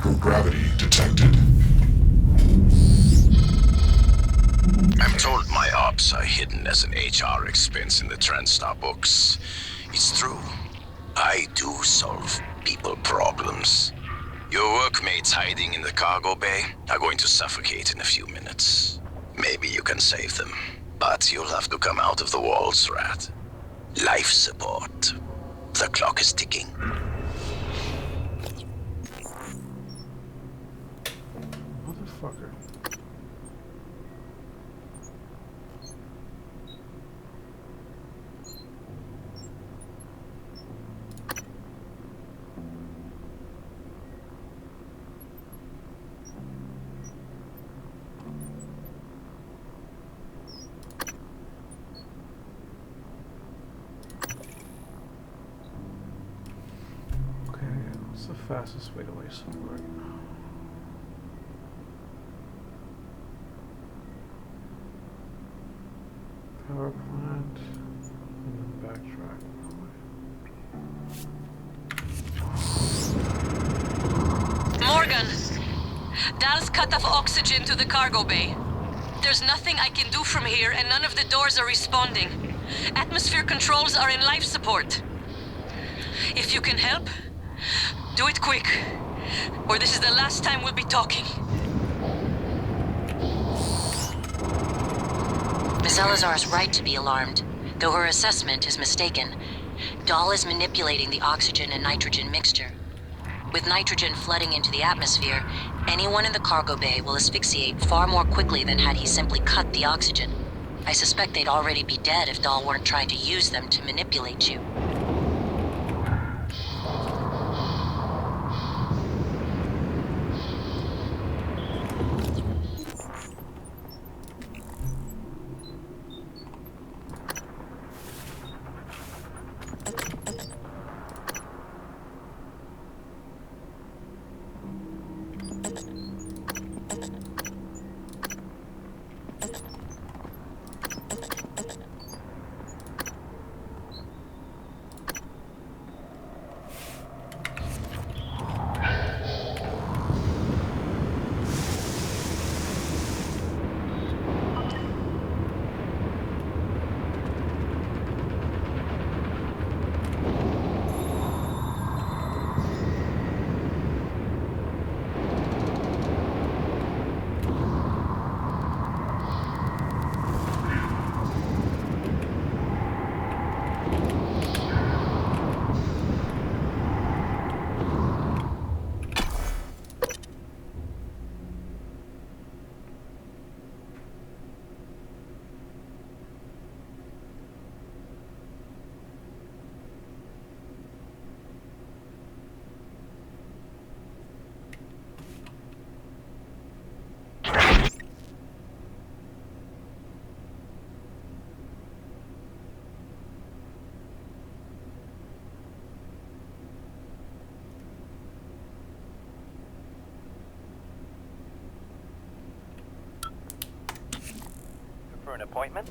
Microgravity detected. I'm told my ops are hidden as an HR expense in the TranStar books. It's true. I do solve people problems. Your workmates hiding in the cargo bay are going to suffocate in a few minutes. Maybe you can save them, but you'll have to come out of the walls, Rat. Life support. The clock is ticking. Motherfucker. What's the fastest way to life support? Power plant, and then backtrack. Morgan! Dal's cut off oxygen to the cargo bay. There's nothing I can do from here, and none of the doors are responding. Atmosphere controls are in life support. If you can help, do it quick, or this is the last time we'll be talking. Ms. Elazar is right to be alarmed, though her assessment is mistaken. Dahl is manipulating the oxygen and nitrogen mixture. With nitrogen flooding into the atmosphere, anyone in the cargo bay will asphyxiate far more quickly than had he simply cut the oxygen. I suspect they'd already be dead if Dahl weren't trying to use them to manipulate you. For an appointment?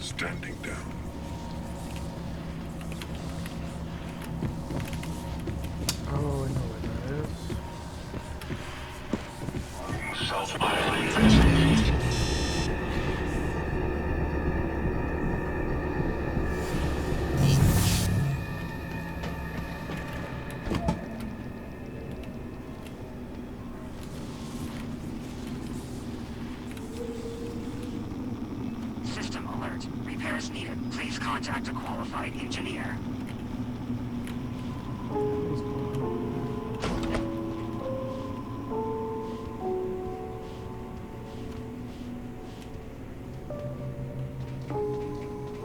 standing down. Oh, I know where that is. System alert. Repairs needed. Please contact a qualified engineer. What's going on?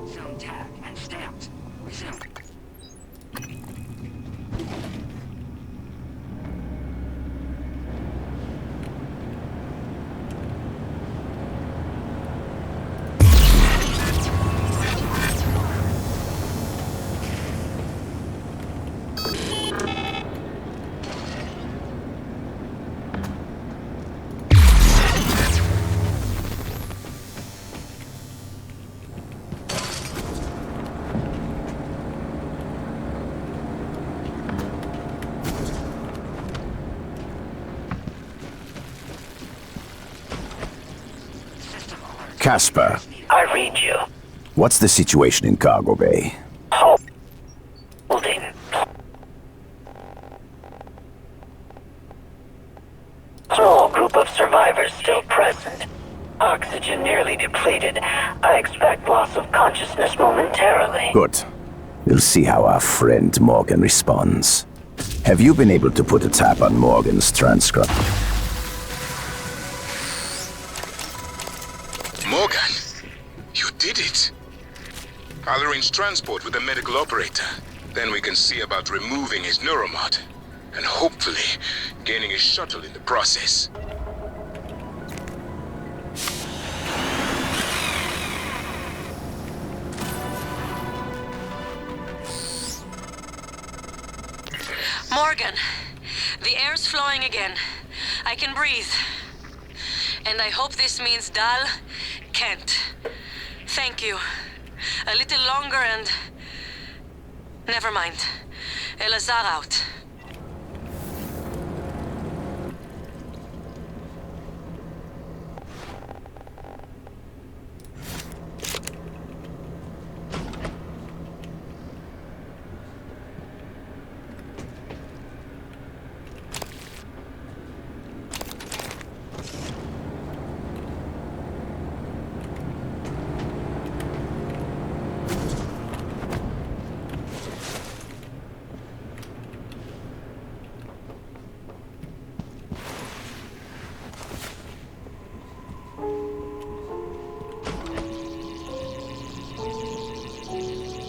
Zone tag and stamped. Resume. System alert. Casper, I read you. what's the situation in Cargo Bay? Holding. Small group of survivors still present. Oxygen nearly depleted. I expect loss of consciousness momentarily. Good. We'll see how our friend Morgan responds. Have you been able to put a tap on Morgan's transcript? Morgan, you did it. I'll arrange transport with the medical operator. Then we can see about removing his neuromod. And hopefully, gaining his shuttle in the process. Morgan, the air's flowing again. I can breathe. And I hope this means Dal can't. Thank you. A little longer and... Never mind. Elazar out.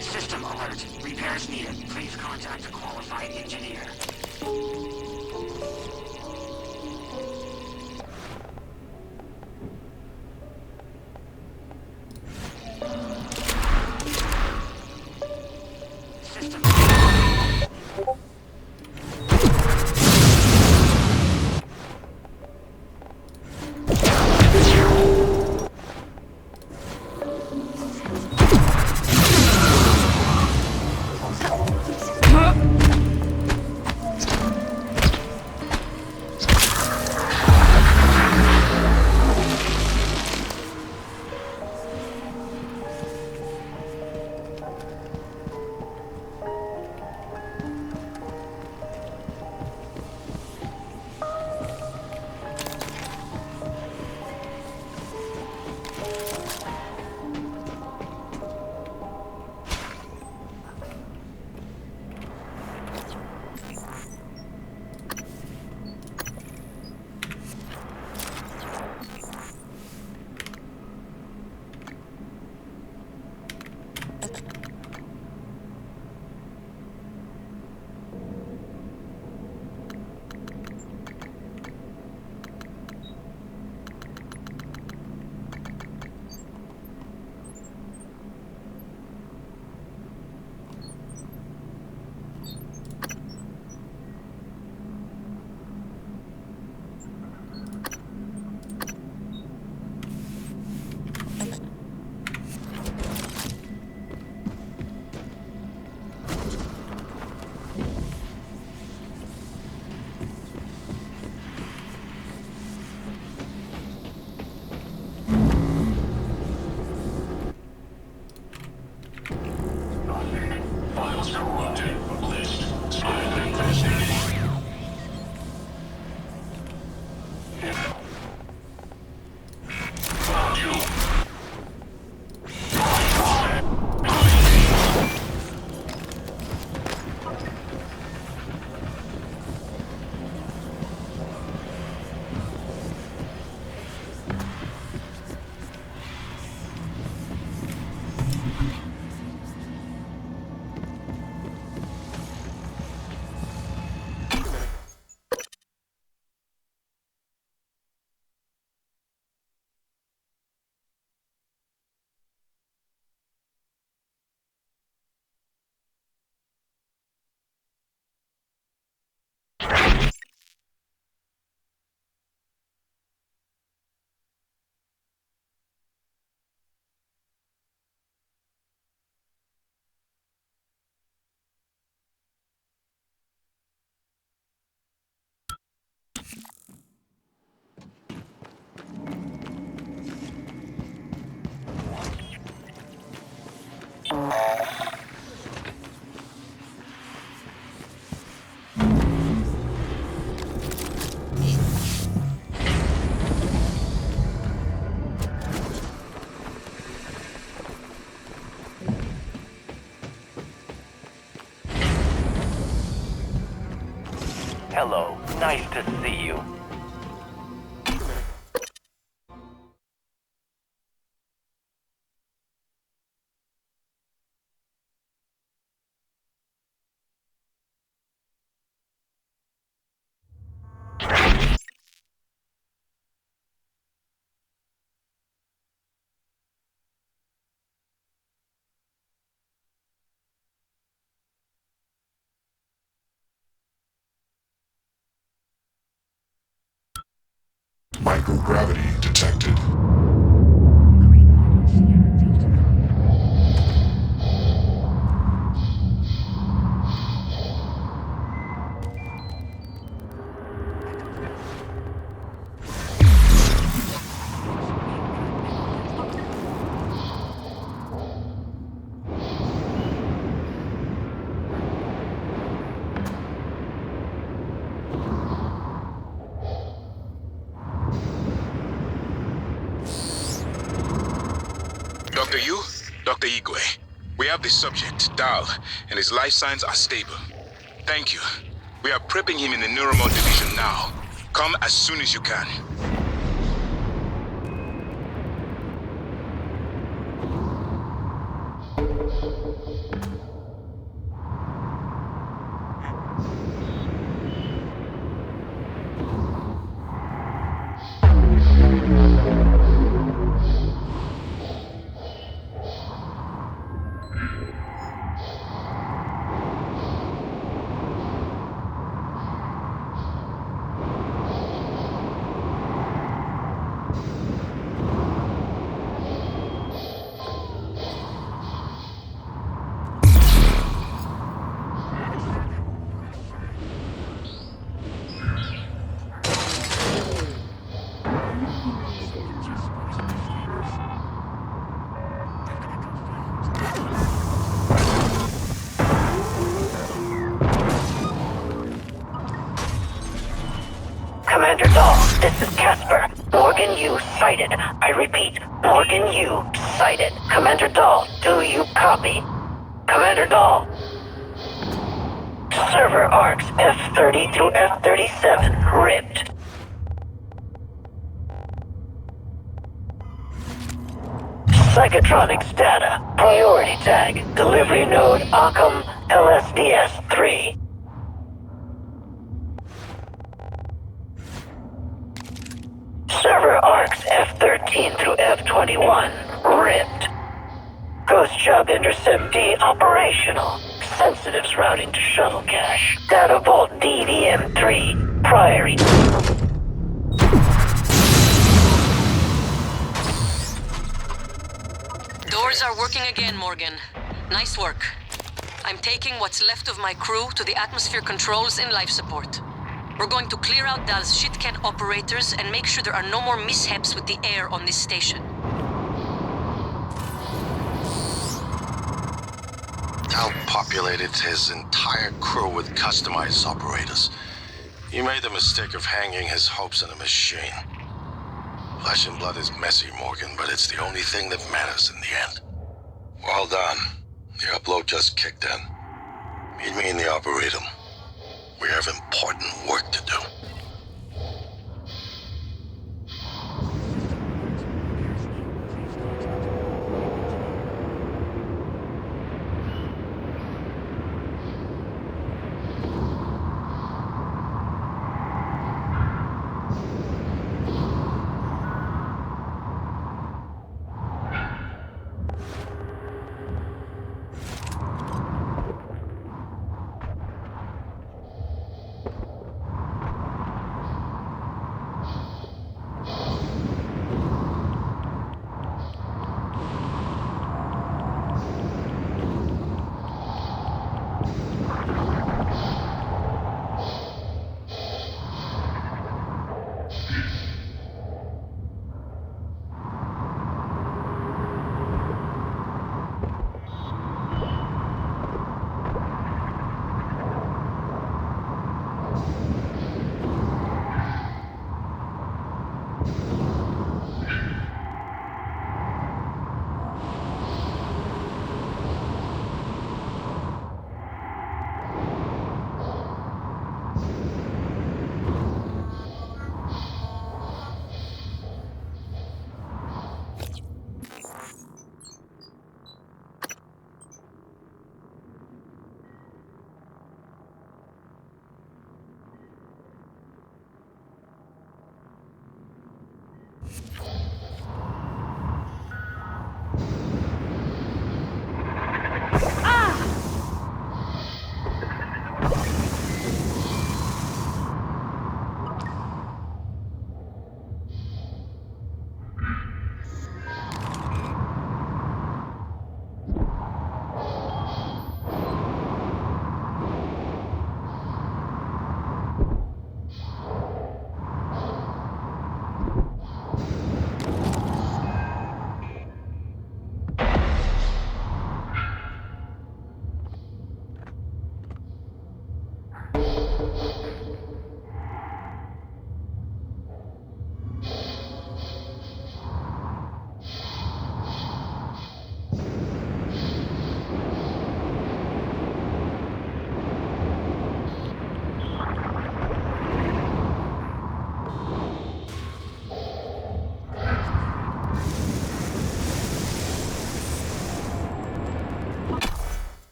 System alert. Repairs needed. Please contact a qualified engineer. System Hello, nice to see you. Microgravity detected. Dr. Yu, Dr. Igwe. We have the subject, Dal, and his life signs are stable. Thank you. We are prepping him in the Neuromod division now. Come as soon as you can. Commander Dahl, this is Casper. Morgan Yu sighted. I repeat, Morgan Yu sighted. Commander Dahl, do you copy? Commander Dahl. Server arcs F30 through F37 ripped. Psychotronics data. Priority tag. Delivery node Occam LSDS-3. Server arcs F13 through F21 ripped. Ghost Job Intercept D operational. Sensitives routing to shuttle cache. Data vault DVM3. Priority. Doors are working again, Morgan. Nice work. I'm taking what's left of my crew to the atmosphere controls and life support. We're going to clear out Dal's shit-can operators and make sure there are no more mishaps with the air on this station. Al populated his entire crew with customized operators. He made the mistake of hanging his hopes on a machine. Flesh and blood is messy, Morgan, but it's the only thing that matters in the end. Well done. The upload just kicked in. Meet me in the Arboretum. We have important work to do.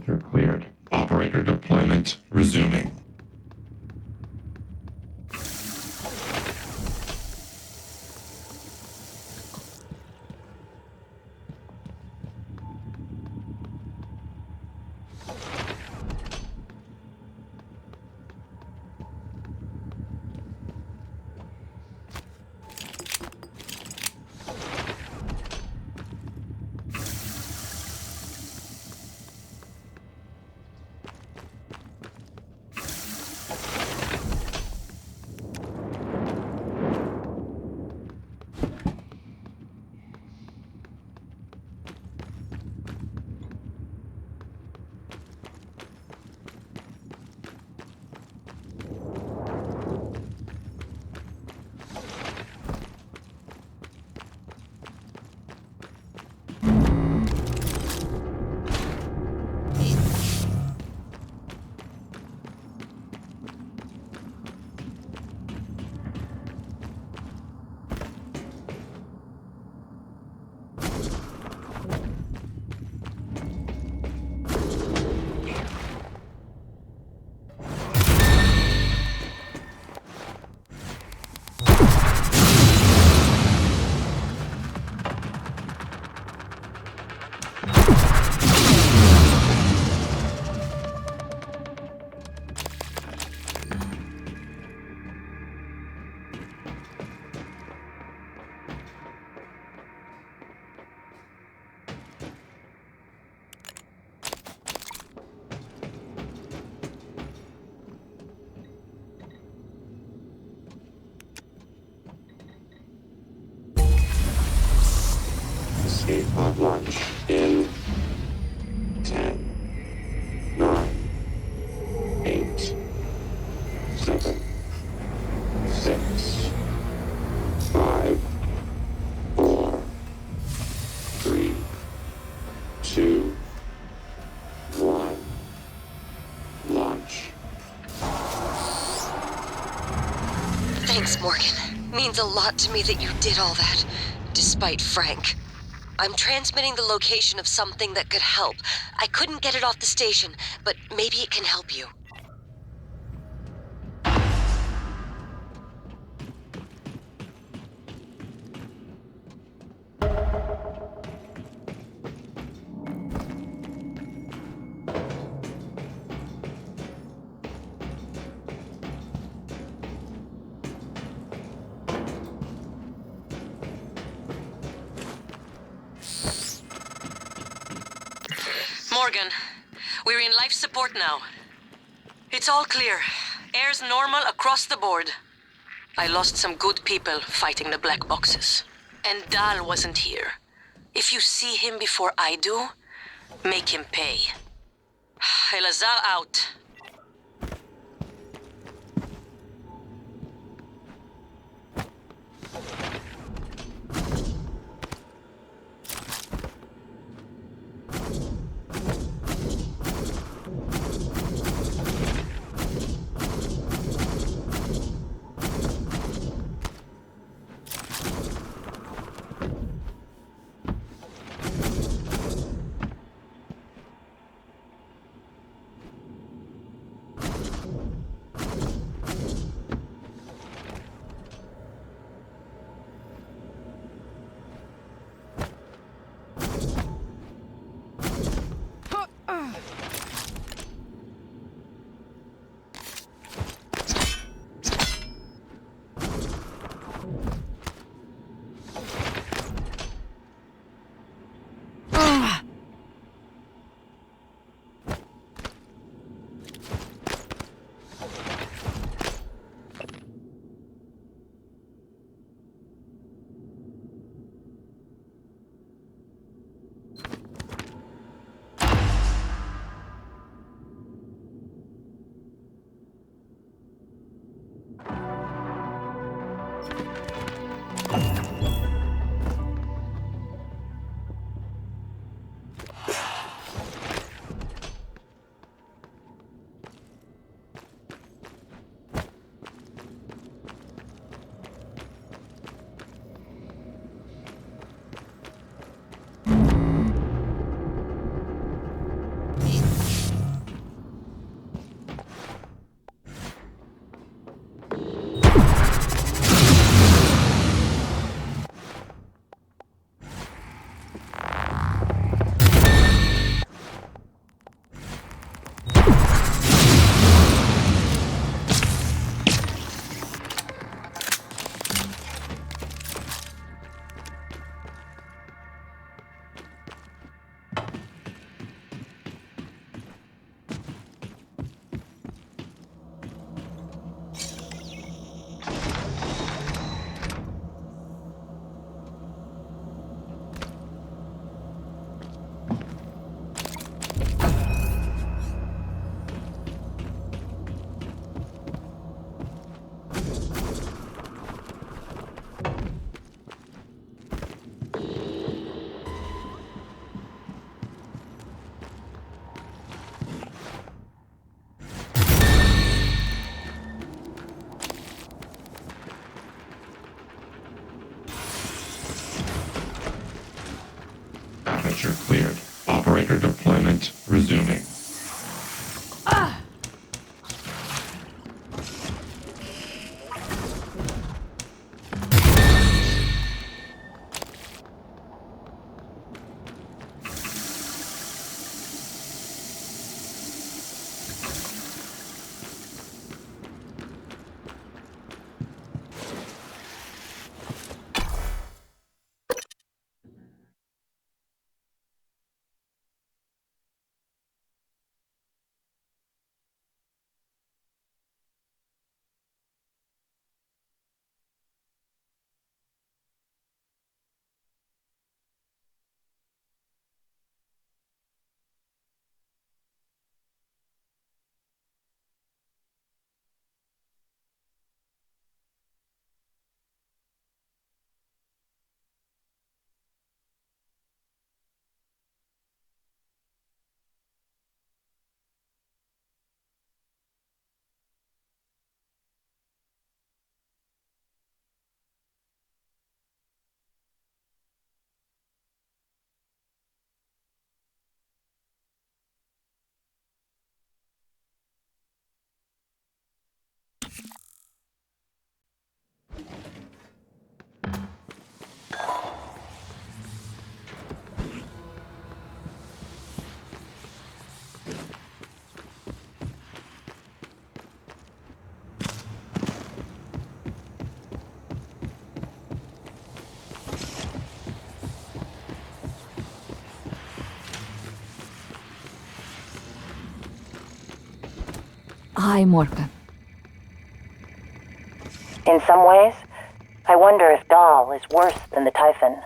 You're cleared. Operator deployment resuming. Thanks, Morgan. Means a lot to me that you did all that, despite Frank. I'm transmitting the location of something that could help. I couldn't get it off the station, but maybe it can help you. Morgan, we're in life support now. It's all clear. Air's normal across the board. I lost some good people fighting the black boxes. And Dal wasn't here. If you see him before I do, make him pay. Elazar out. Hi, Morgan. In some ways, I wonder if Dahl is worse than the Typhon.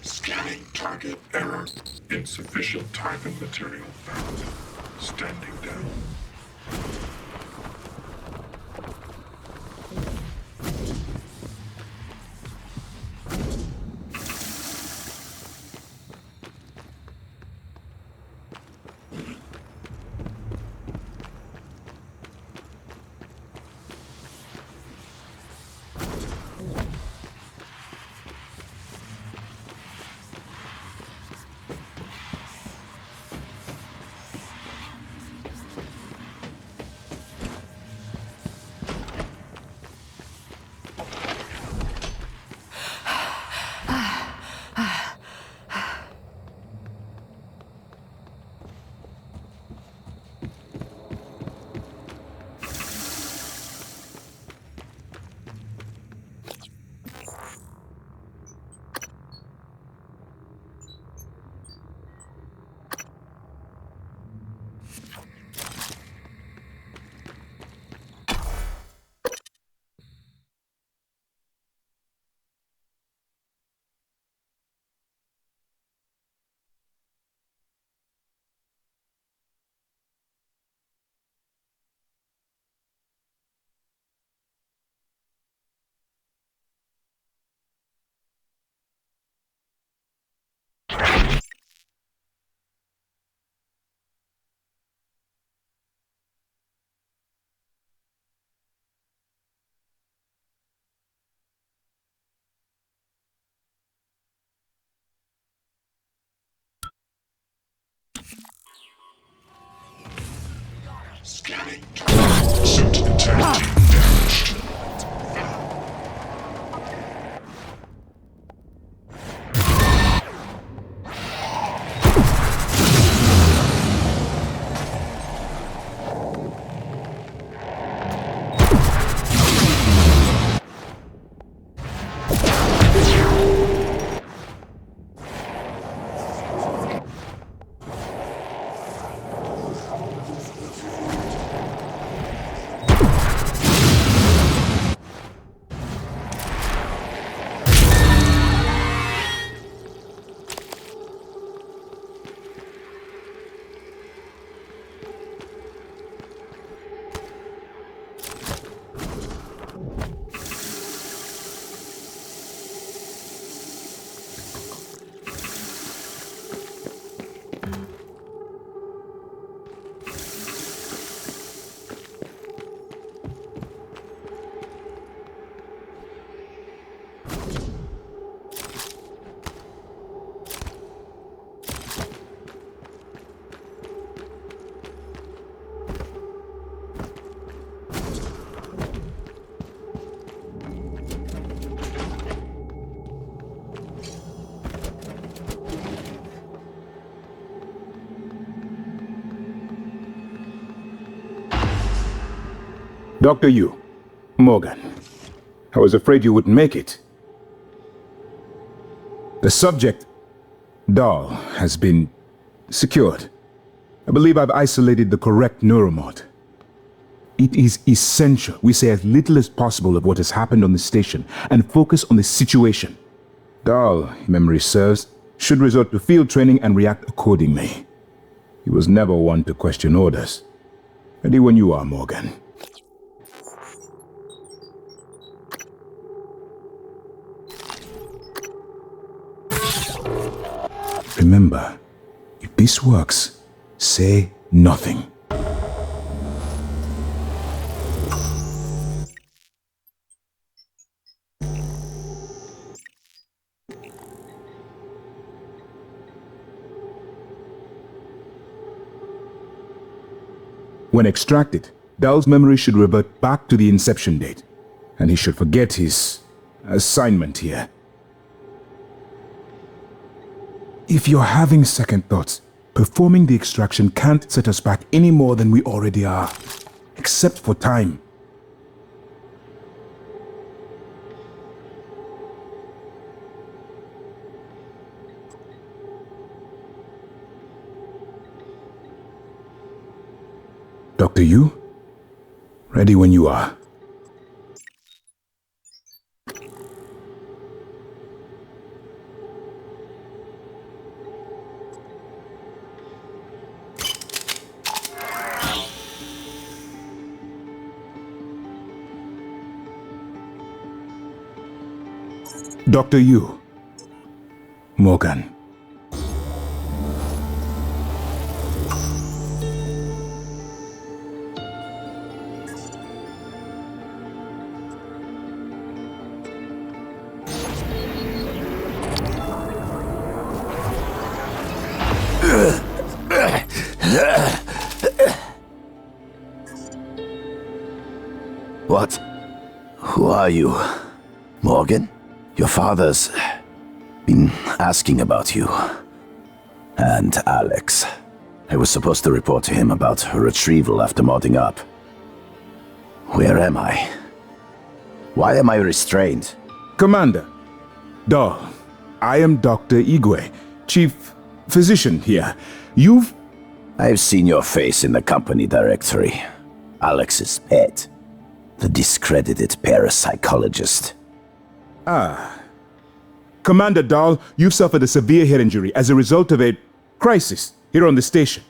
Scanning target error. Insufficient Typhon material found. Standing down. Scanning target. Suit integrity damaged. Dr. Yu, Morgan, I was afraid you wouldn't make it. The subject, Dahl, has been secured. I believe I've isolated the correct neuromod. It is essential we say as little as possible of what has happened on the station and focus on the situation. Dahl, if memory serves, should resort to field training and react accordingly. He was never one to question orders. Ready when you are, Morgan. Remember, if this works, say nothing. When extracted, Dahl's memory should revert back to the inception date, and he should forget his assignment here. If you're having second thoughts, performing the extraction can't set us back any more than we already are, except for time. Dr. Yu, ready when you are. Dr. Yu, Morgan. What? Who are you? Morgan? Your father's been asking about you. And Alex. I was supposed to report to him about her retrieval after modding up. Where am I? Why am I restrained? Commander, Dahl, I am Dr. Igwe, Chief Physician here. I've seen your face in the company directory. Alex's pet. The discredited parapsychologist. Commander Dahl, you've suffered a severe head injury as a result of a crisis here on the station.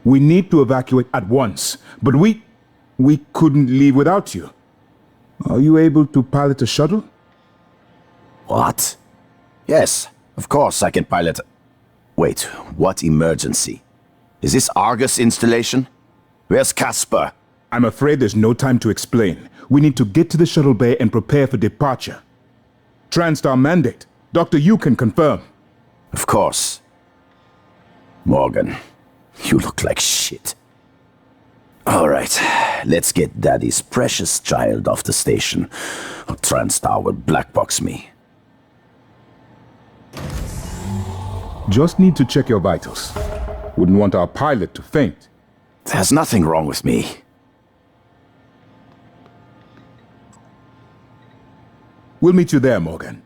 We need to evacuate at once, but we couldn't leave without you. Are you able to pilot a shuttle? What? Yes, of course I can pilot. Wait, what emergency? Is this Argus installation? Where's Casper? I'm afraid there's no time to explain. We need to get to the shuttle bay and prepare for departure. Transtar mandate. Dr. Yu can confirm. Of course. Morgan, you look like shit. Alright, let's get Daddy's precious child off the station, or Transtar will blackbox me. Just need to check your vitals. Wouldn't want our pilot to faint. There's nothing wrong with me. We'll meet you there, Morgan.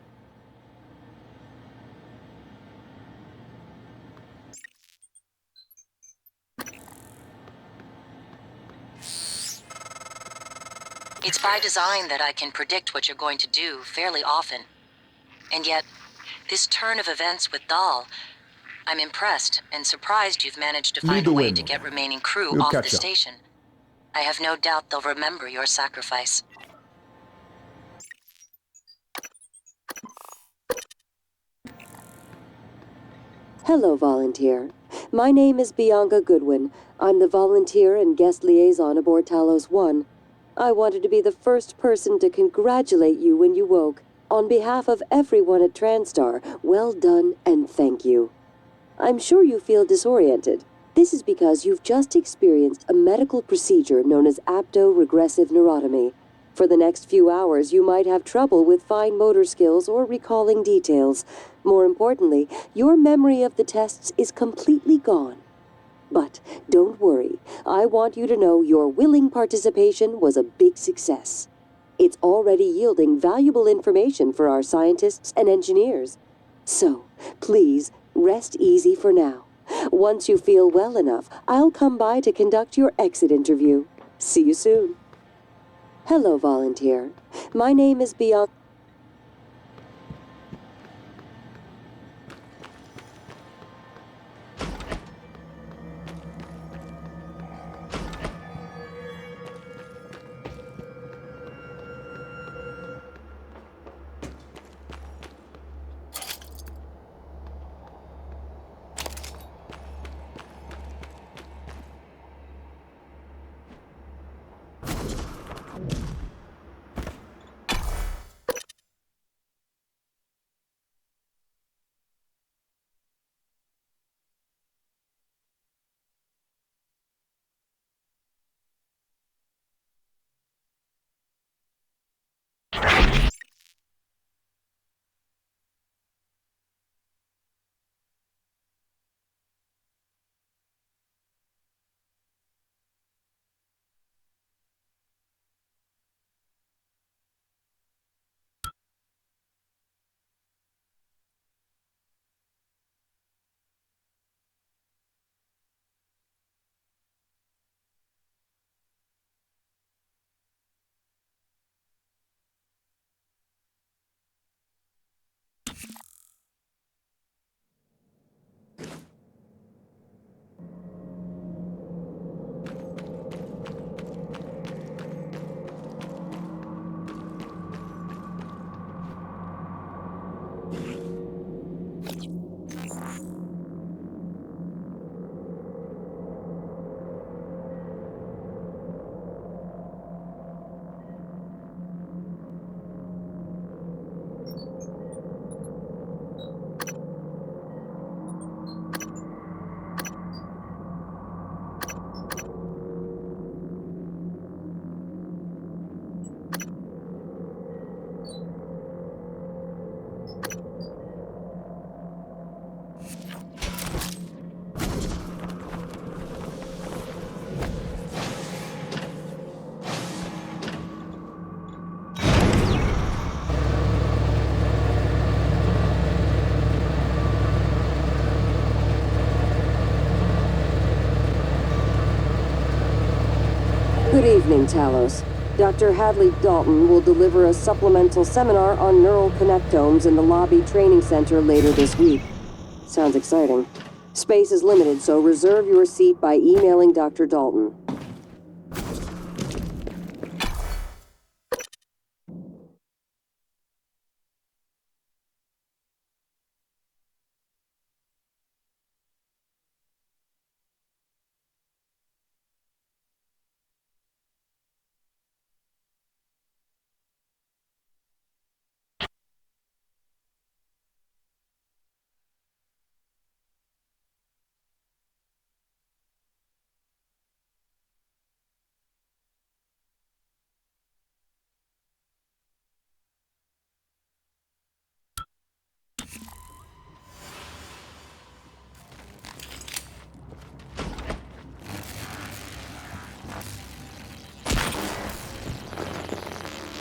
It's by design that I can predict what you're going to do fairly often. And yet, this turn of events with Dahl, I'm impressed and surprised you've managed to find a way to get remaining crew off the station. I have no doubt they'll remember your sacrifice. Hello, Volunteer. My name is Bianca Goodwin. I'm the Volunteer and Guest Liaison aboard Talos 1. I wanted to be the first person to congratulate you when you woke. On behalf of everyone at TranStar, well done and thank you. I'm sure you feel disoriented. This is because you've just experienced a medical procedure known as apto-regressive neurotomy. For the next few hours, you might have trouble with fine motor skills or recalling details. More importantly, your memory of the tests is completely gone. But don't worry, I want you to know your willing participation was a big success. It's already yielding valuable information for our scientists and engineers. So, please, rest easy for now. Once you feel well enough, I'll come by to conduct your exit interview. See you soon. Hello, volunteer. My name is Beyond... Good evening, Talos. Dr. Hadley Dalton will deliver a supplemental seminar on neural connectomes in the Lobby Training Center later this week. Sounds exciting. Space is limited, so reserve your seat by emailing Dr. Dalton.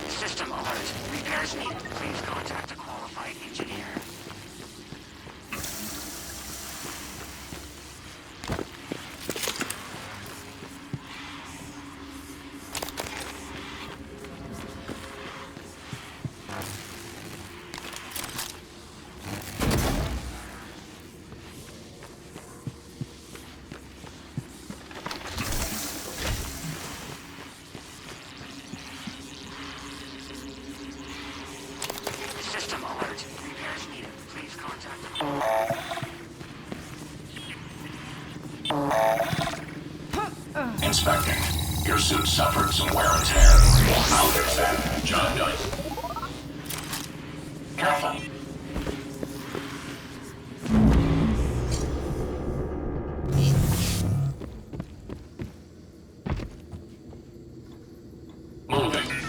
System alert. Repairs needed. Please contact a qualified engineer. System alert. Repairs needed. suit suffered some wear and tear. I'll fix that. Job done. Careful. Moving.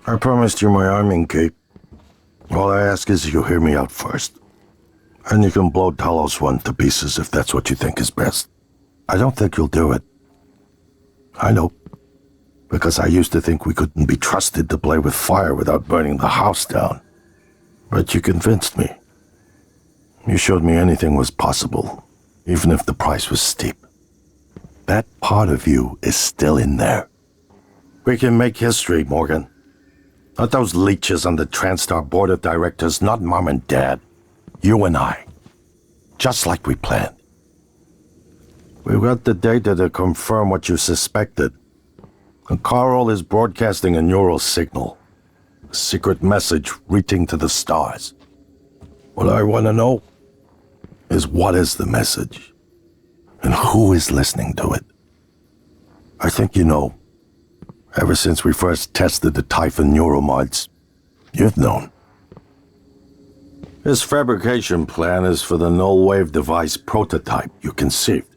I promised you my arming cape. All I ask is you hear me out first. And you can blow Talos one to pieces if that's what you think is best. I don't think you'll do it. I know. Because I used to think we couldn't be trusted to play with fire without burning the house down. But you convinced me. You showed me anything was possible, even if the price was steep. That part of you is still in there. We can make history, Morgan. Not those leeches on the TranStar board of directors, not Mom and Dad. You and I. Just like we planned. We've got the data to confirm what you suspected. And Carl is broadcasting a neural signal. A secret message reaching to the stars. What I want to know is what is the message? And who is listening to it? I think you know. Ever since we first tested the Typhon neuromods, you've known. This fabrication plan is for the Nullwave device prototype you conceived.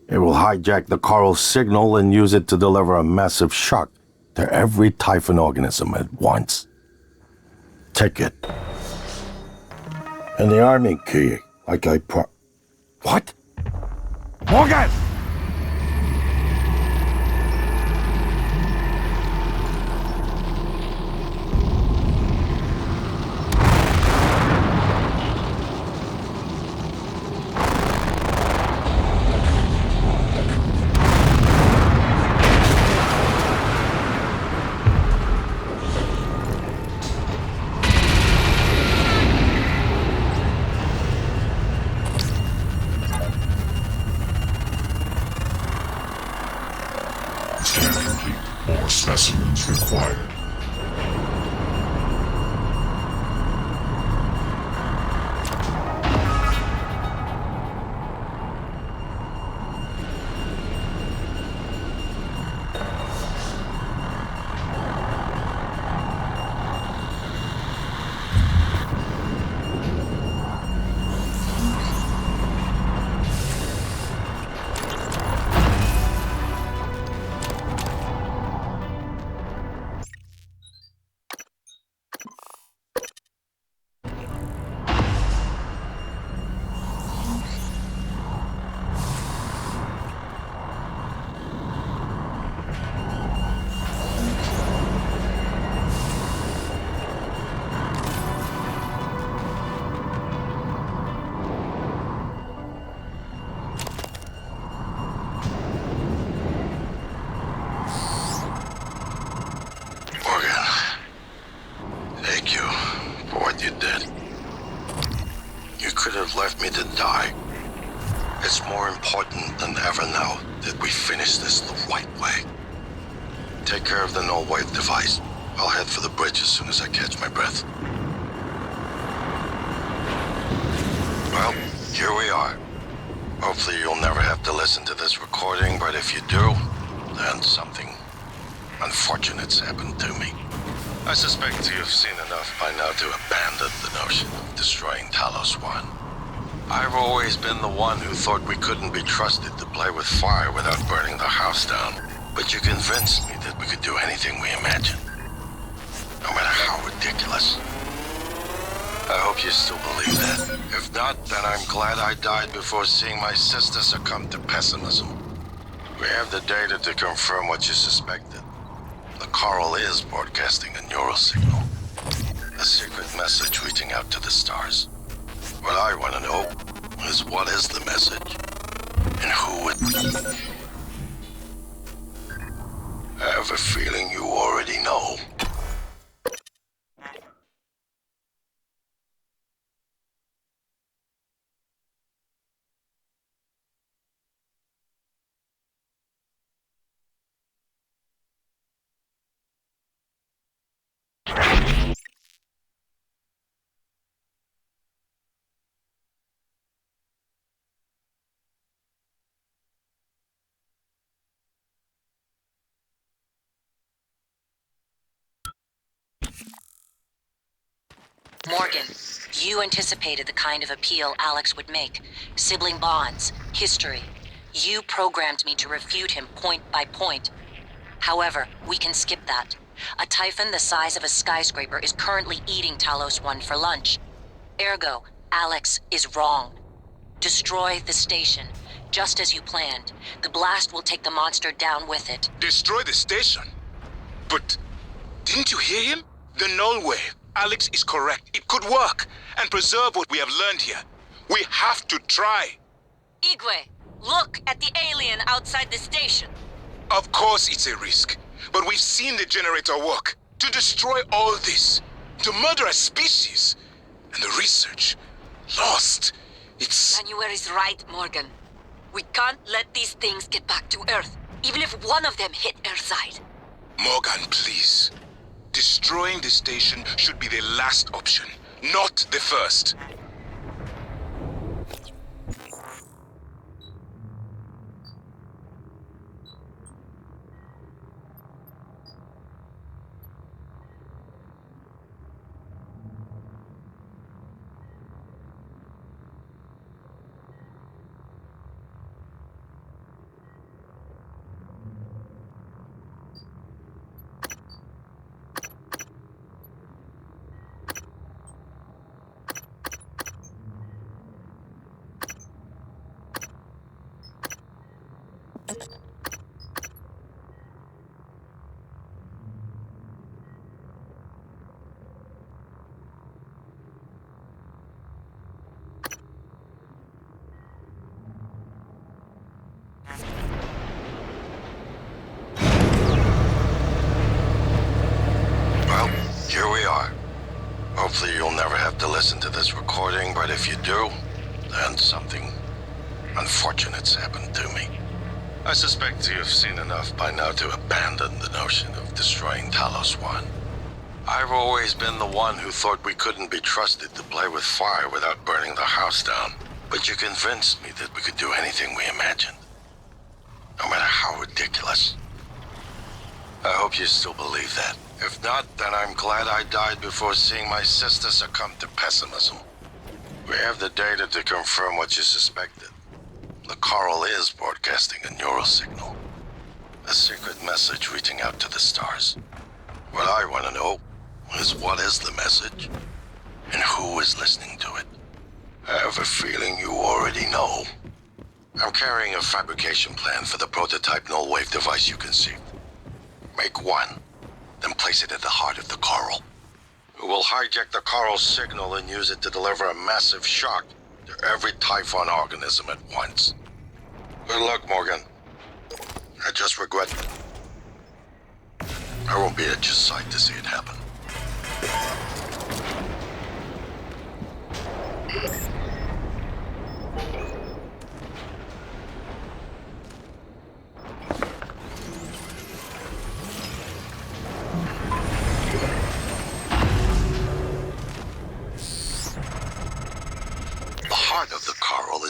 It will hijack the Coral signal and use it to deliver a massive shock to every Typhon organism at once. Take it. And the army key, like I What? Morgan! More specimens required. you've left me to die. It's more important than ever now that we finish this the right way. Take care of the Nullwave device. I'll head for the bridge as soon as I catch my breath. Well, here we are. Hopefully you'll never have to listen to this recording, but if you do, then something unfortunate's happened to me. I suspect you've seen enough by now to abandon the notion of destroying Talos 1. I've always been the one who thought we couldn't be trusted to play with fire without burning the house down. But you convinced me that we could do anything we imagined. No matter how ridiculous. I hope you still believe that. If not, then I'm glad I died before seeing my sister succumb to pessimism. We have the data to confirm what you suspected. The coral is broadcasting a neural signal. A secret message reaching out to the stars. What I want to know is what is the message and who it... I have a feeling you already know. Morgan, you anticipated the kind of appeal Alex would make. Sibling bonds, history. You programmed me to refute him point by point. However, we can skip that. A typhon the size of a skyscraper is currently eating Talos 1 for lunch. Ergo, Alex is wrong. Destroy the station, just as you planned. The blast will take the monster down with it. Destroy the station? But didn't you hear him? The Nullwave. Alex is correct. It could work and preserve what we have learned here. We have to try. Igwe, look at the alien outside the station. Of course it's a risk, but we've seen the generator work. To destroy all this, to murder a species, and the research lost. It's... January's right, Morgan. We can't let these things get back to Earth, even if one of them hit Earthside. Morgan, please. Destroying the station should be the last option, not the first. Well, here we are. Hopefully you'll never have to listen to this recording, but if you do, then something unfortunate's happened to me. I suspect you've seen enough by now to abandon the notion of destroying Talos 1. I've always been the one who thought we couldn't be trusted to play with fire without burning the house down. But you convinced me that we could do anything we imagined. No matter how ridiculous. I hope you still believe that. If not, then I'm glad I died before seeing my sister succumb to pessimism. We have the data to confirm what you suspected. The coral is broadcasting a neural signal. A secret message reaching out to the stars. What I want to know is what is the message and who is listening to it. I have a feeling you already know. I'm carrying a fabrication plan for the prototype Nullwave device you conceived. Make one, then place it at the heart of the coral. We will hijack the coral's signal and use it to deliver a massive shock to every Typhon organism at once. Good luck, Morgan. I just regret I won't be at your side to see it happen.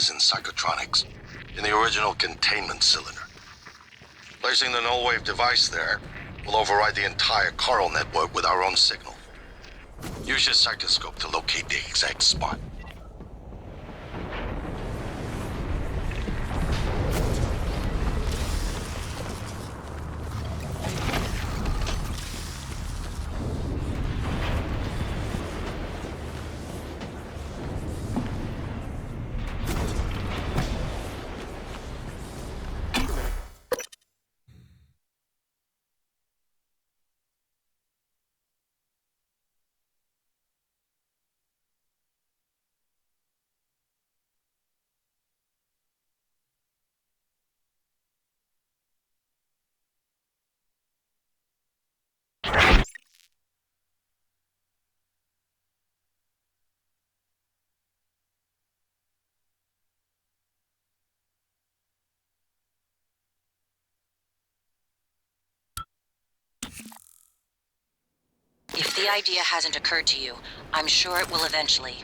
is in psychotronics, in the original containment cylinder. Placing the Nullwave device there will override the entire coral network with our own signal. Use your psychoscope to locate the exact spot. If the idea hasn't occurred to you, I'm sure it will eventually.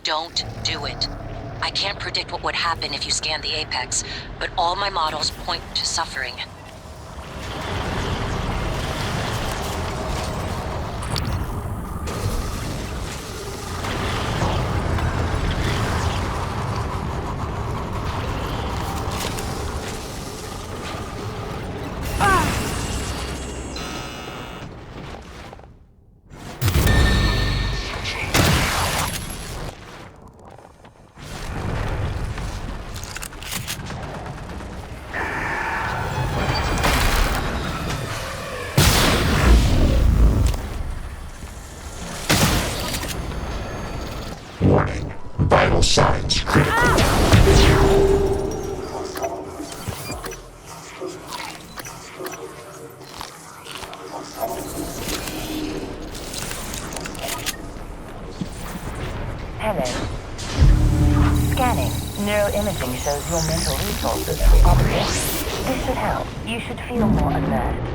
Don't do it. I can't predict what would happen if you scan the Apex, but all my models point to suffering. Warning. Vital signs critical. Hello. Scanning. Neuroimaging shows your mental resources are optimal. This should help. You should feel more alert.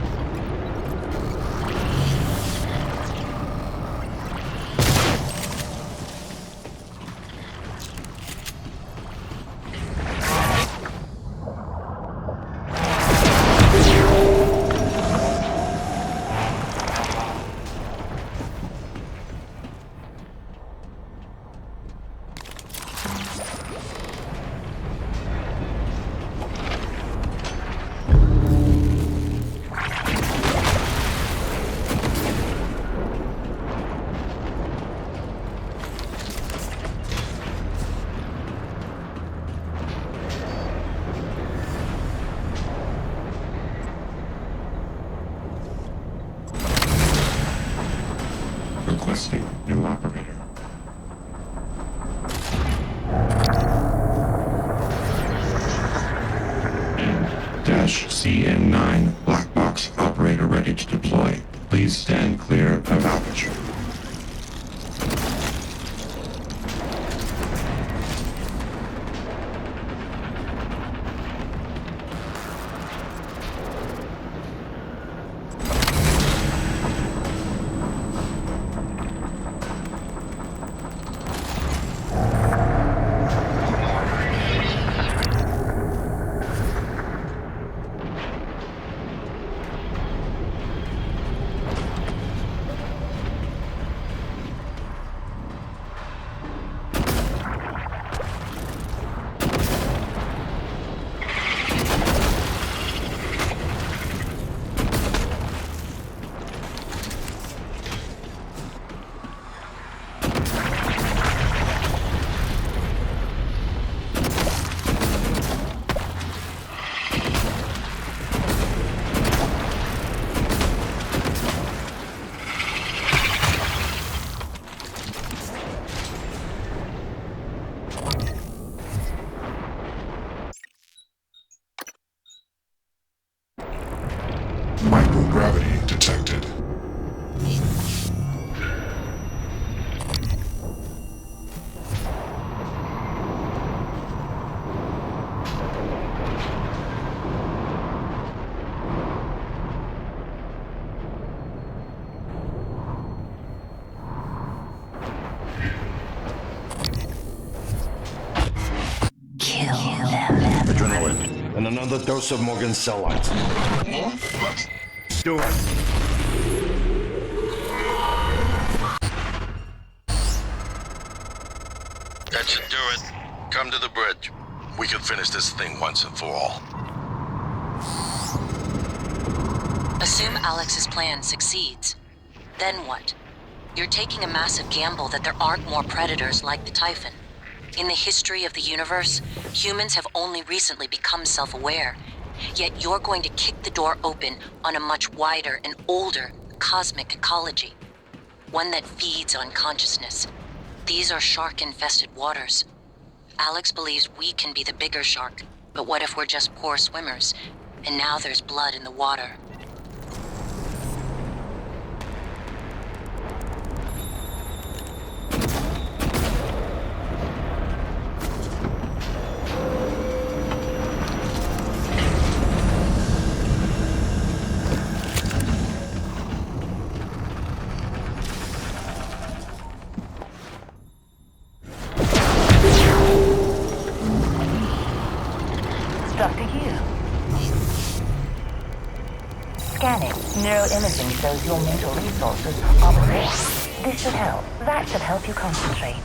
Requesting new operator. N-CN9 black box operator ready to deploy. Please stand clear of aperture. And another dose of Morgan's cell lines. Do it. That should do it. Come to the bridge. We can finish this thing once and for all. Assume Alex's plan succeeds. Then what? You're taking a massive gamble that there aren't more predators like the Typhon. In the history of the universe, humans have only recently become self-aware. Yet you're going to kick the door open on a much wider and older cosmic ecology. One that feeds on consciousness. These are shark-infested waters. Alex believes we can be the bigger shark, but what if we're just poor swimmers? And now there's blood in the water. Dr. Yu. Scanning. Neuroimaging shows your mental resources are reduced. This should help. That should help you concentrate.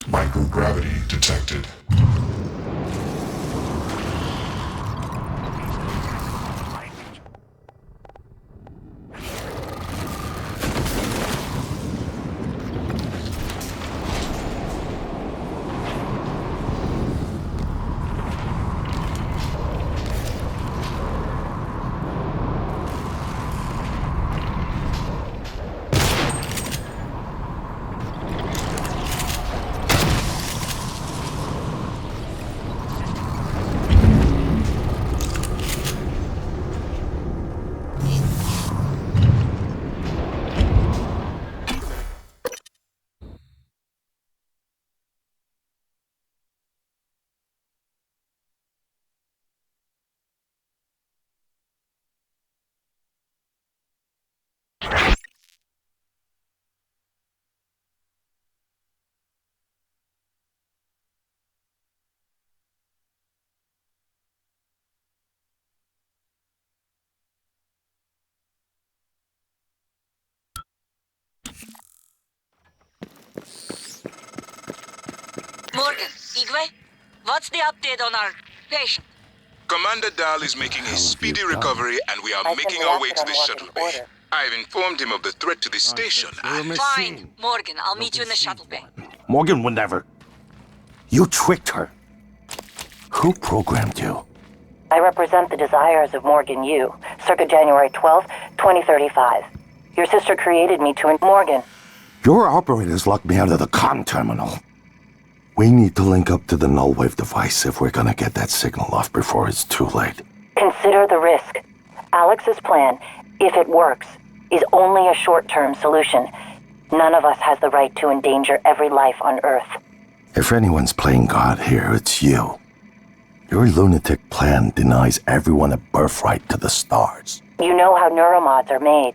Microgravity detected. Igwe, what's the update on our patient? Commander Dahl is making a speedy recovery, and we are making our way to the shuttle bay. I've informed him of the threat to the station. Fine, Morgan, I'll meet you in the shuttle bay. Morgan would never. You tricked her. Who programmed you? I represent the desires of Morgan Yu, circa January 12th, 2035. Your sister created me to... Morgan. Your operators locked me out of the comm terminal. We need to link up to the Nullwave device if we're gonna get that signal off before it's too late. Consider the risk. Alex's plan, if it works, is only a short-term solution. None of us has the right to endanger every life on Earth. If anyone's playing God here, it's you. Your lunatic plan denies everyone a birthright to the stars. You know how neuromods are made.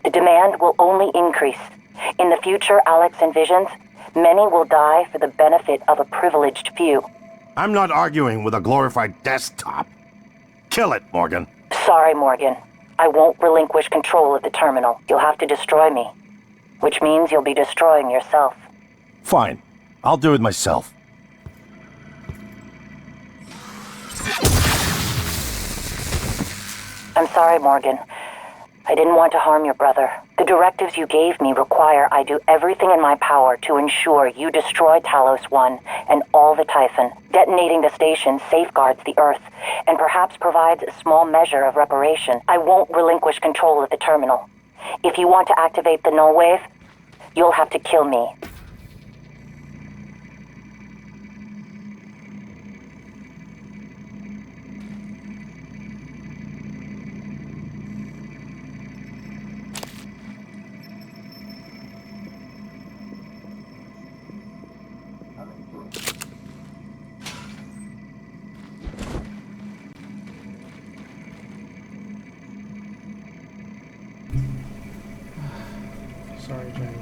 The demand will only increase. In the future Alex envisions, many will die for the benefit of a privileged few. I'm not arguing with a glorified desktop. Kill it, Morgan. Sorry, Morgan. I won't relinquish control of the terminal. You'll have to destroy me. Which means you'll be destroying yourself. Fine. I'll do it myself. I'm sorry, Morgan. I didn't want to harm your brother. The directives you gave me require I do everything in my power to ensure you destroy Talos 1 and all the Typhon. Detonating the station safeguards the Earth, and perhaps provides a small measure of reparation. I won't relinquish control of the terminal. If you want to activate the Nullwave, you'll have to kill me. Sorry, January.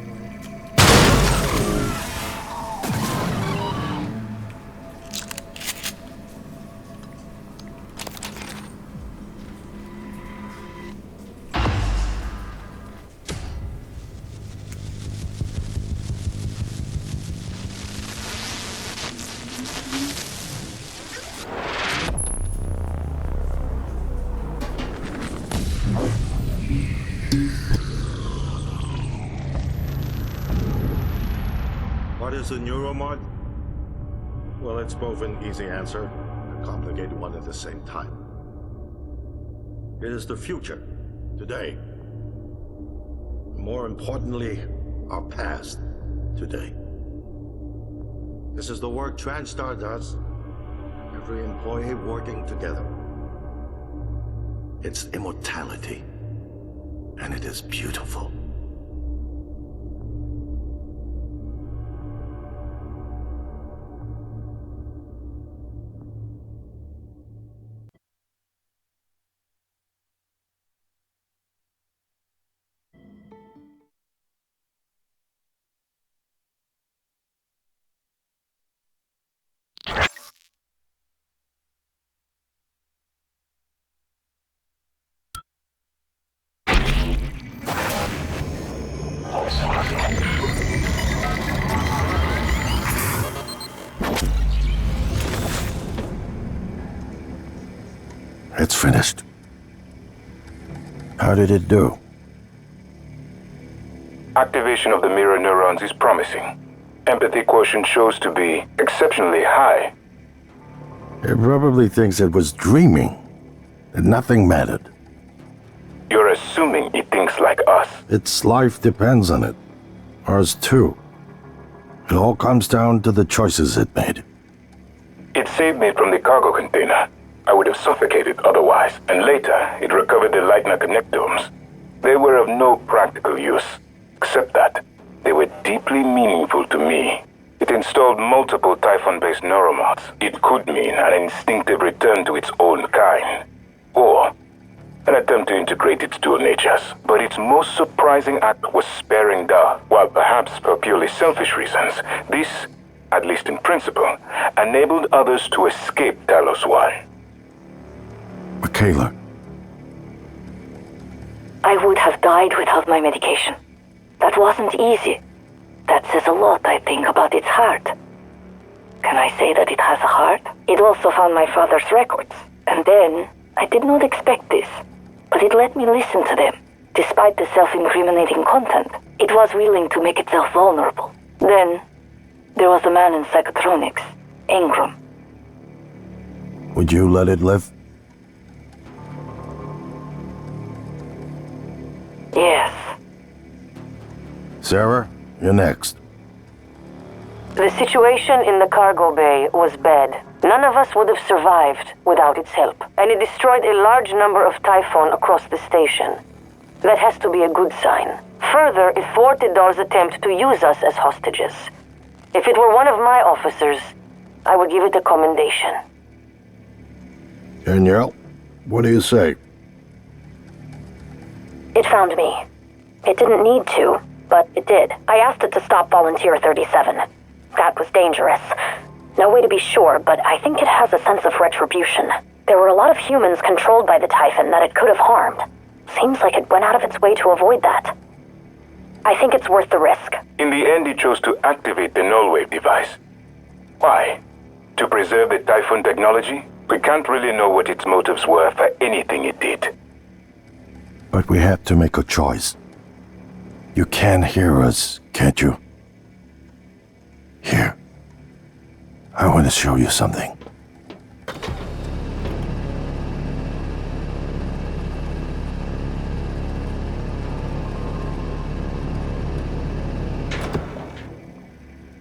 What is a neuromod? Well, it's both an easy answer and a complicated one at the same time. It is the future, today. More importantly, our past, today. This is the work TranStar does. Every employee working together. It's immortality, and it is beautiful. It's finished. How did it do? Activation of the mirror neurons is promising. Empathy quotient shows to be exceptionally high. It probably thinks it was dreaming, that nothing mattered. You're assuming it thinks like us. Its life depends on it. Ours too. It all comes down to the choices it made. It saved me from the cargo container. I would have suffocated otherwise, and later it recovered the Leitner connectomes. They were of no practical use, except that they were deeply meaningful to me. It installed multiple Typhon-based neuromods. It could mean an instinctive return to its own kind, or an attempt to integrate its dual natures. But its most surprising act was sparing Dahl. While perhaps for purely selfish reasons, this, at least in principle, enabled others to escape Talos 1. Michaela. I would have died without my medication. That wasn't easy. That says a lot, I think, about its heart. Can I say that it has a heart? It also found my father's records. And then, I did not expect this, but it let me listen to them. Despite the self-incriminating content, it was willing to make itself vulnerable. Then, there was a man in psychotronics, Ingram. Would you let it live? Yes. Sarah, you're next. The situation in the cargo bay was bad. None of us would have survived without its help, and it destroyed a large number of Typhon across the station. That has to be a good sign. Further, it thwarted Dahl's attempt to use us as hostages. If it were one of my officers, I would give it a commendation. Danielle, what do you say? It found me. It didn't need to, but it did. I asked it to stop Volunteer 37. That was dangerous. No way to be sure, but I think it has a sense of retribution. There were a lot of humans controlled by the Typhon that it could have harmed. Seems like it went out of its way to avoid that. I think it's worth the risk. In the end, it chose to activate the Nullwave device. Why? To preserve the Typhon technology? We can't really know what its motives were for anything it did. But we have to make a choice. You can hear us, can't you? Here. I want to show you something.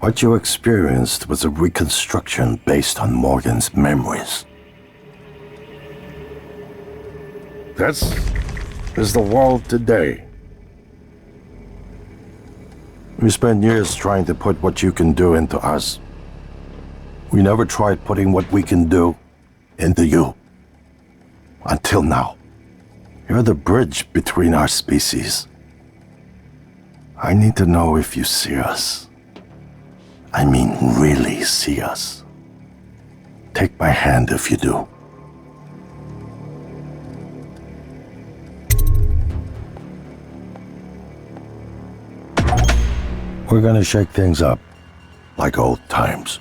What you experienced was a reconstruction based on Morgan's memories. This is the world today. We spent years trying to put what you can do into us. We never tried putting what we can do into you. Until now. You're the bridge between our species. I need to know if you see us. I mean, really see us. Take my hand if you do. We're gonna shake things up, like old times.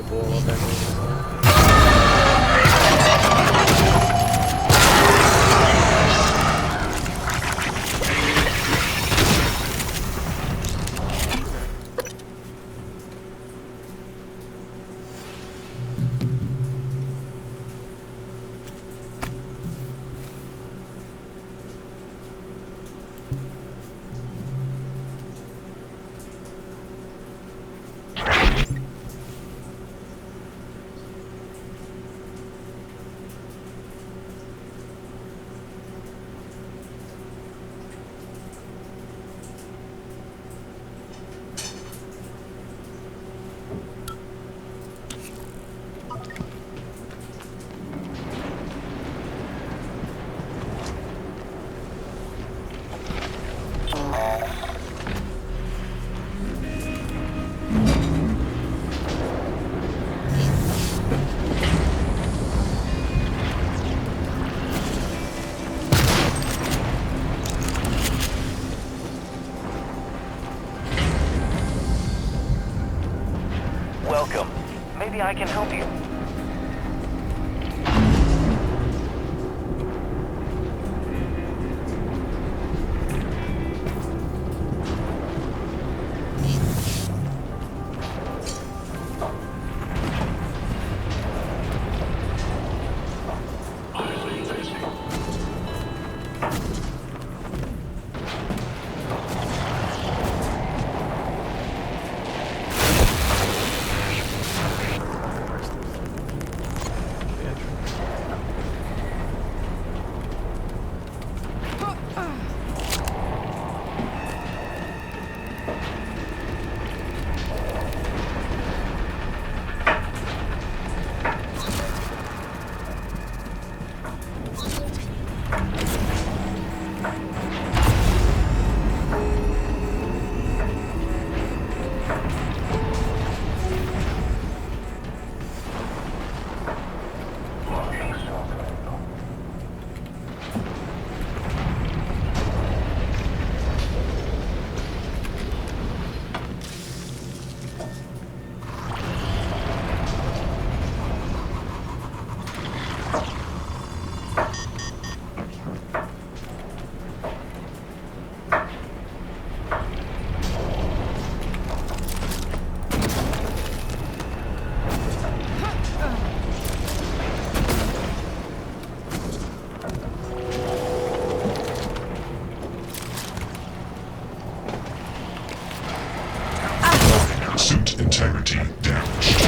to blow up anyways. Welcome. Maybe I can help you. Suit integrity damaged.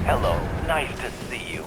Hello, nice to see you.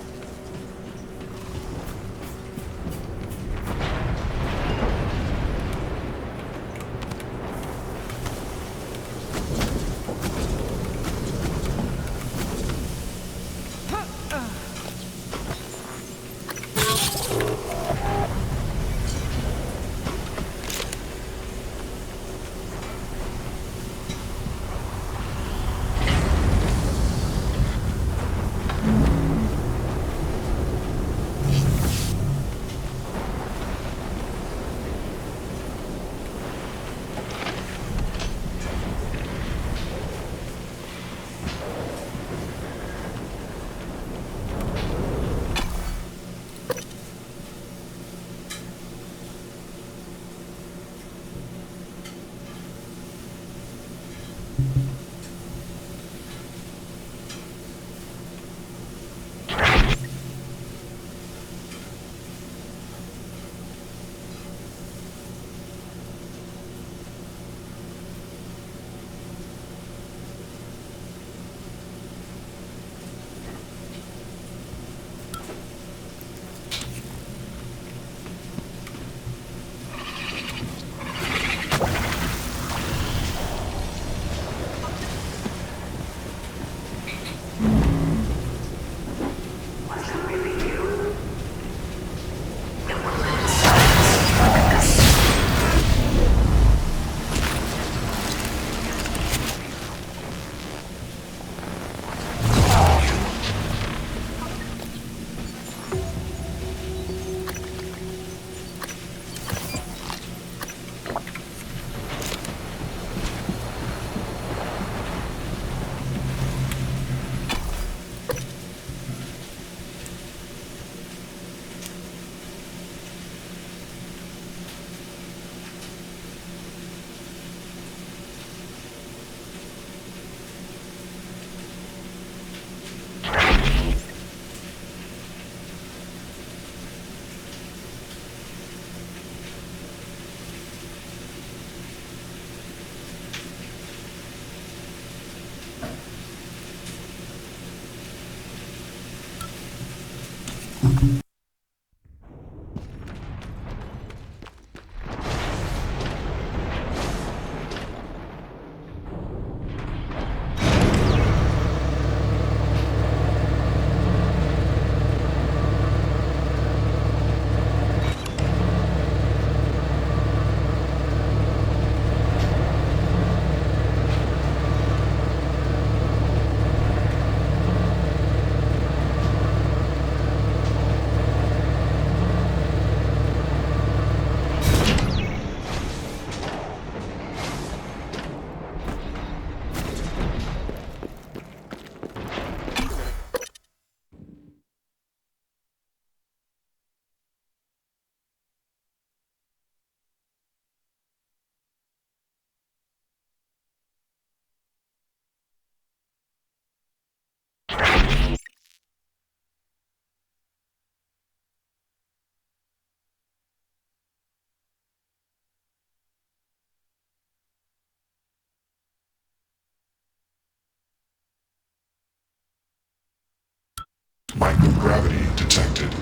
Microgravity detected.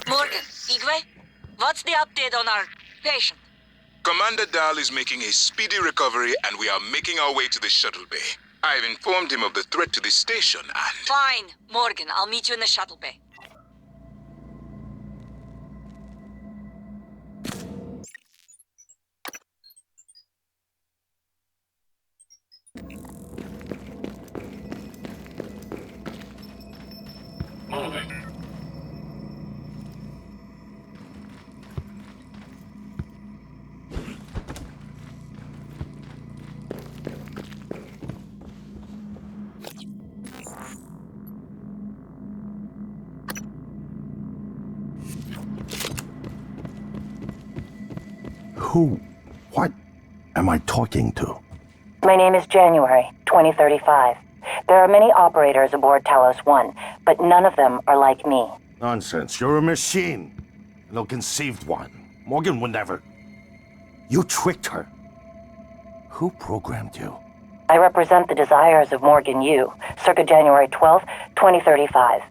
Morgan, Igwe, what's the update on our patient? Commander Dahl is making a speedy recovery, and we are making our way to the shuttle bay. I've informed him of the threat to the station, and... Fine, Morgan, I'll meet you in the shuttle bay. Moving. Who? What am I talking to? My name is January, 2035. There are many operators aboard Talos 1, but none of them are like me. Nonsense. You're a machine. An ill-conceived one. Morgan would never. You tricked her. Who programmed you? I represent the desires of Morgan Yu, circa January 12th, 2035.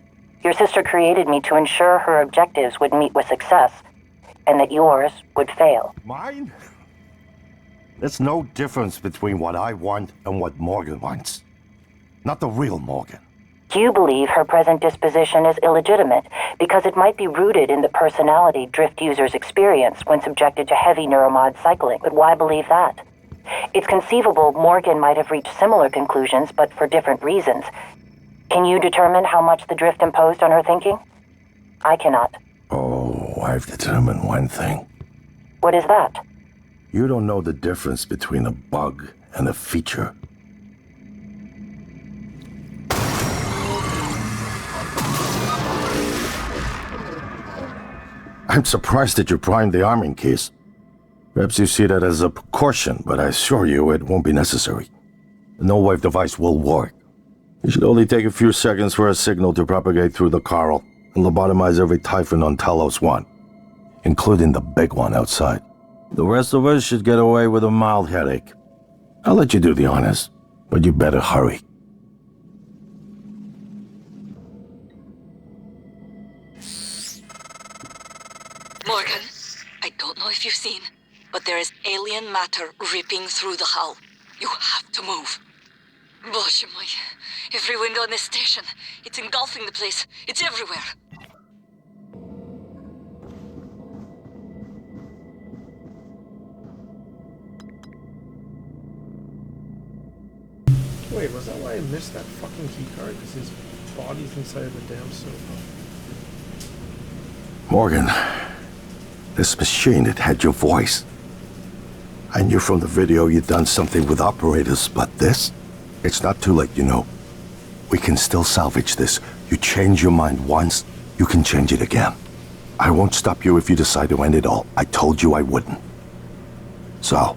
Your sister created me to ensure her objectives would meet with success, and that yours would fail. Mine? There's no difference between what I want and what Morgan wants. Not the real Morgan. You believe her present disposition is illegitimate because it might be rooted in the personality Drift users experience when subjected to heavy neuromod cycling. But why believe that? It's conceivable Morgan might have reached similar conclusions, but for different reasons. Can you determine how much the Drift imposed on her thinking? I cannot. Oh, I've determined one thing. What is that? You don't know the difference between a bug and a feature. I'm surprised that you primed the arming case. Perhaps you see that as a precaution, but I assure you it won't be necessary. The Nullwave device will work. It should only take a few seconds for a signal to propagate through the coral and lobotomize every Typhon on Talos 1, including the big one outside. The rest of us should get away with a mild headache. I'll let you do the honors, but you better hurry. Morgan, I don't know if you've seen, but there is alien matter ripping through the hull. You have to move. Боже мой, every window in this station, it's engulfing the place. It's everywhere. Wait, was that why I missed that fucking keycard? Because his body's inside of the damn sofa. Morgan, this machine, it had your voice. I knew from the video you'd done something with operators, but this? It's not too late, you know. We can still salvage this. You change your mind once, you can change it again. I won't stop you if you decide to end it all. I told you I wouldn't. So,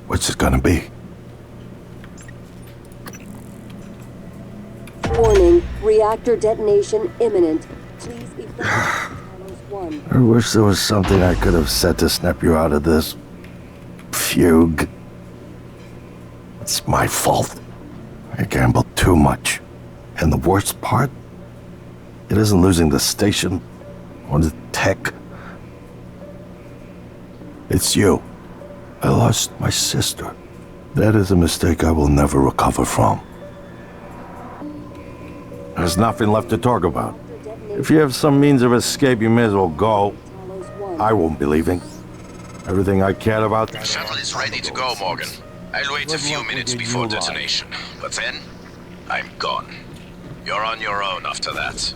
what's it gonna be? Warning, reactor detonation imminent. Please evacuate Talos 1. I wish there was something I could have said to snap you out of this. Fugue. It's my fault. I gambled too much. And the worst part? It isn't losing the station or the tech. It's you. I lost my sister. That is a mistake I will never recover from. There's nothing left to talk about. If you have some means of escape, you may as well go. I won't be leaving. Everything I cared about... Shuttle is ready to go, Morgan. I'll wait a few minutes before detonation, but then, I'm gone. You're on your own after that.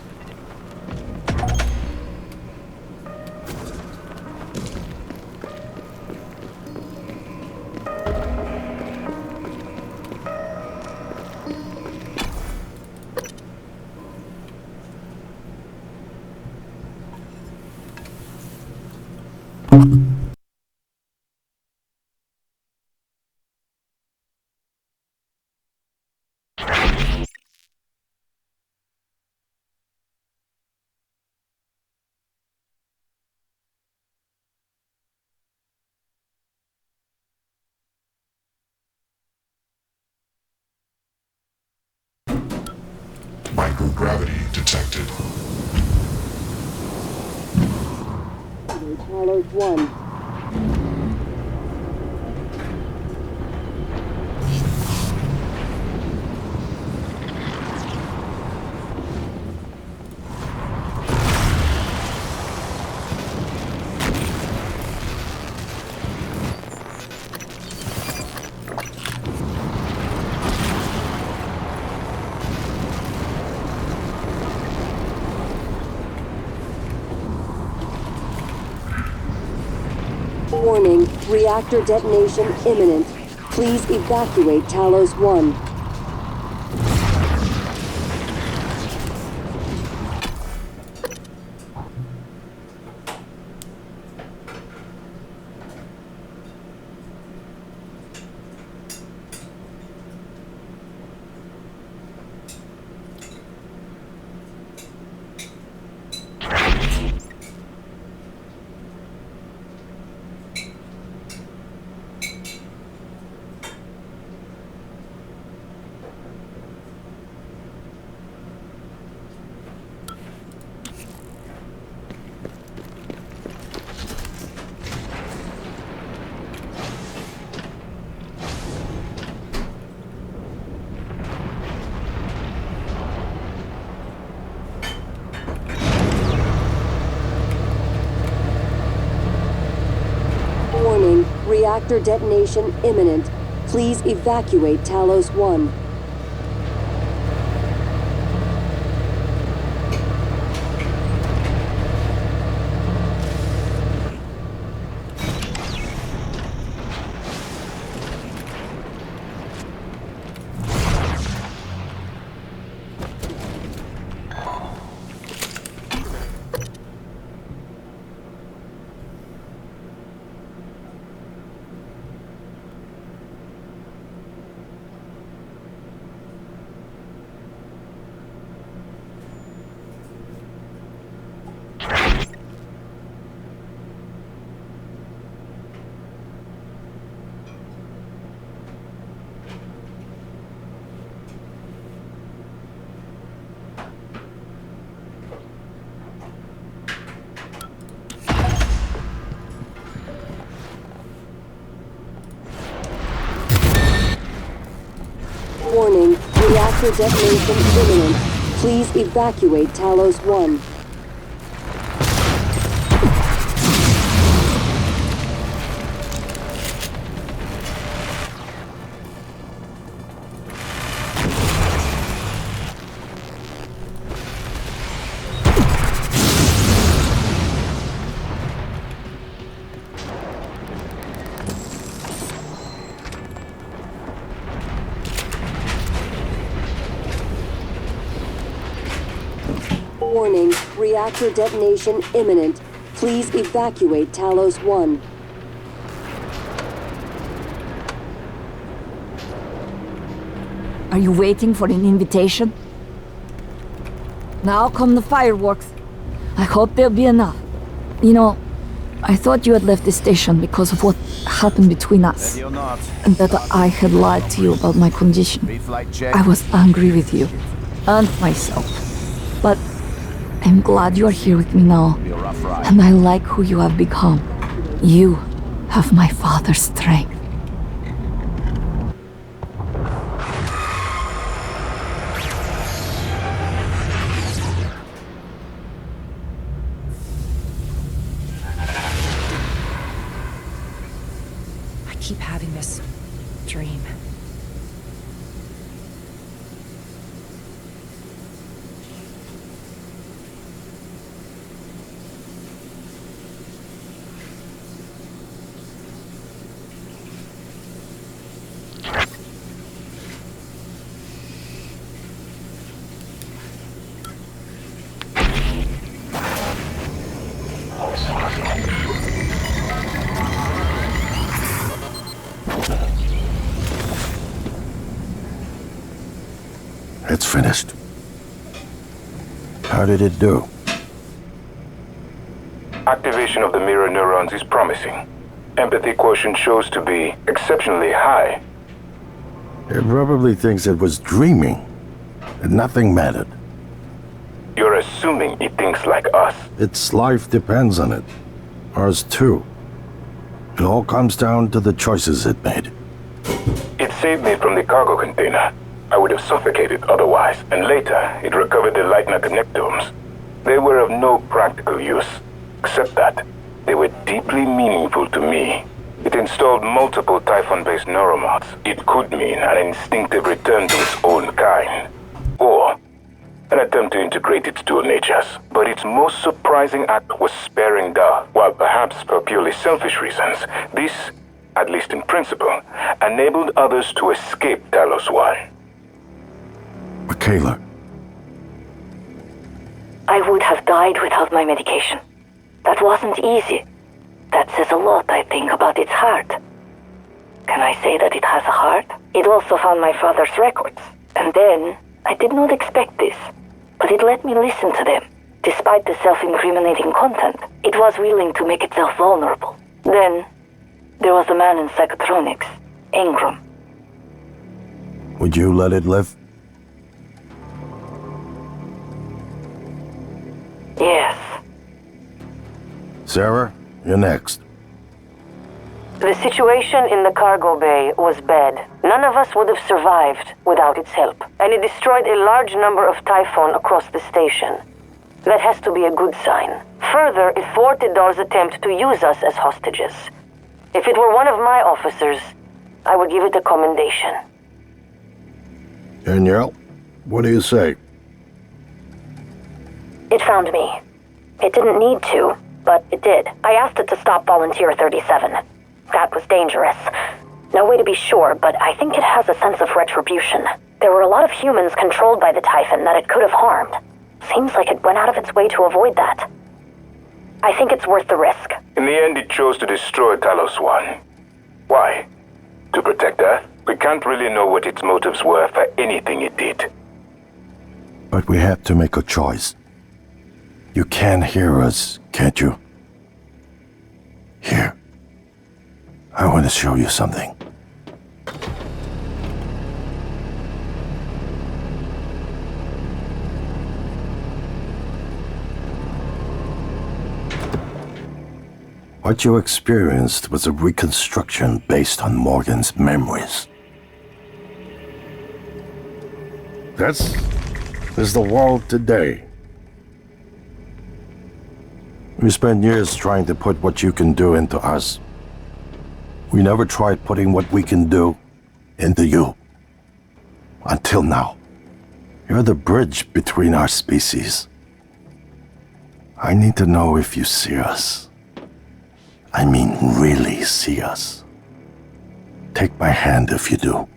Microgravity detected. Talos 1. Warning, reactor detonation imminent. Please evacuate Talos 1. Warning, reactor detonation imminent. Please evacuate Talos 1. Warning, reactor detonation imminent. Please evacuate Talos 1. Warning, reactor detonation imminent. Please evacuate Talos 1. Are you waiting for an invitation? Now come the fireworks. I hope there'll be enough. You know, I thought you had left the station because of what happened between us. And that I had lied to you about my condition. I was angry with you. And myself. But I'm glad you are here with me now. And I like who you have become. You have my father's strength. dream. It's finished. How did it do? Activation of the mirror neurons is promising. Empathy quotient shows to be exceptionally high. It probably thinks it was dreaming, and nothing mattered. You're assuming it thinks like us. Its life depends on it. Ours too. It all comes down to the choices it made. It saved me from the cargo container. I would have suffocated otherwise, and later it recovered the Lightner connectomes. They were of no practical use, except that they were deeply meaningful to me. It installed multiple Typhon-based neuromods. It could mean an instinctive return to its own kind, or an attempt to integrate its dual natures. But its most surprising act was sparing Dahl. While perhaps for purely selfish reasons, this, at least in principle, enabled others to escape Talos 1. Michaela. I would have died without my medication. That wasn't easy. That says a lot, I think, about its heart. Can I say that it has a heart? It also found my father's records. And then, I did not expect this, but it let me listen to them. Despite the self-incriminating content, it was willing to make itself vulnerable. Then, there was a man in psychotronics, Ingram. Would you let it live? Yes. Sarah, you're next. The situation in the cargo bay was bad. None of us would have survived without its help, and it destroyed a large number of Typhon across the station. That has to be a good sign. Further, it thwarted Dahl's attempt to use us as hostages. If it were one of my officers, I would give it a commendation. Danielle, what do you say? It found me. It didn't need to, but it did. I asked it to stop Volunteer 37. That was dangerous. No way to be sure, but I think it has a sense of retribution. There were a lot of humans controlled by the Typhon that it could have harmed. Seems like it went out of its way to avoid that. I think it's worth the risk. In the end, it chose to destroy Talos 1. Why? To protect Earth? We can't really know what its motives were for anything it did. But we have to make a choice. You can hear us, can't you? Here. I want to show you something. What you experienced was a reconstruction based on Morgan's memories. This is the world today. We spent years trying to put what you can do into us. We never tried putting what we can do into you. Until now. You're the bridge between our species. I need to know if you see us. I mean, really see us. Take my hand if you do.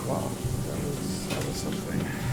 Wow, that was something.